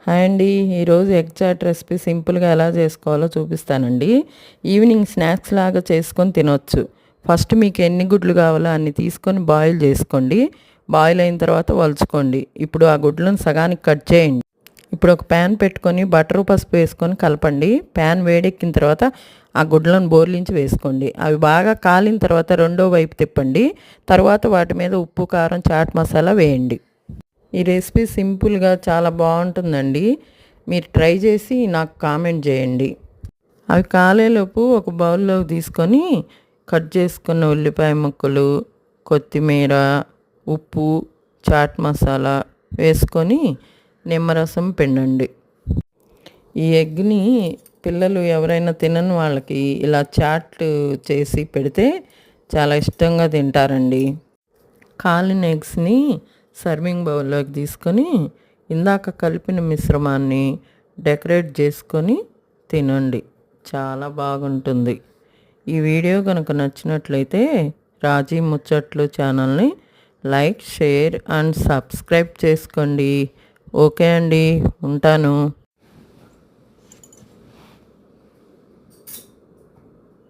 Hi అండి. ఈరోజు egg chat recipe సింపుల్గా ఎలా చేసుకోవాలో చూపిస్తానండి. ఈవినింగ్ స్నాక్స్ లాగా చేసుకొని తినొచ్చు. ఫస్ట్ మీకు ఎన్ని గుడ్లు కావాలో అన్ని తీసుకొని బాయిల్ చేసుకోండి. బాయిల్ అయిన తర్వాత వలుచుకోండి. ఇప్పుడు ఆ గుడ్లను సగానికి కట్ చేయండి. ఇప్పుడు ఒక ప్యాన్ పెట్టుకొని బటరు పసుపు వేసుకొని కలపండి. ప్యాన్ వేడెక్కిన తర్వాత ఆ గుడ్లను బోర్లించి వేసుకోండి. అవి బాగా కాలిన తర్వాత రెండో వైపు తిప్పండి. తర్వాత వాటి మీద ఉప్పు, కారం, చాట్ మసాలా వేయండి. ఈ రెసిపీ సింపుల్గా చాలా బాగుంటుందండి. మీరు ట్రై చేసి నాకు కామెంట్ చేయండి. అవి కాలేలోపు ఒక బౌల్లోకి తీసుకొని కట్ చేసుకున్న ఉల్లిపాయ ముక్కలు, కొత్తిమీర, ఉప్పు, చాట్ మసాలా వేసుకొని నిమ్మరసం పిండండి. ఈ ఎగ్ని పిల్లలు ఎవరైనా తినని వాళ్ళకి ఇలా చాట్ చేసి పెడితే చాలా ఇష్టంగా తింటారండి. కాలిన ఎగ్స్ని సర్వింగ్ బౌల్లోకి తీసుకొని ఇందాక కలిపిన మిశ్రమాన్ని డెకరేట్ చేసుకొని తినండి. చాలా బాగుంటుంది. ఈ వీడియో కనుక నచ్చినట్లయితే రాజీ ముచ్చట్లు ఛానల్ని లైక్, షేర్ అండ్ సబ్స్క్రైబ్ చేసుకోండి. ఓకే అండి, ఉంటాను.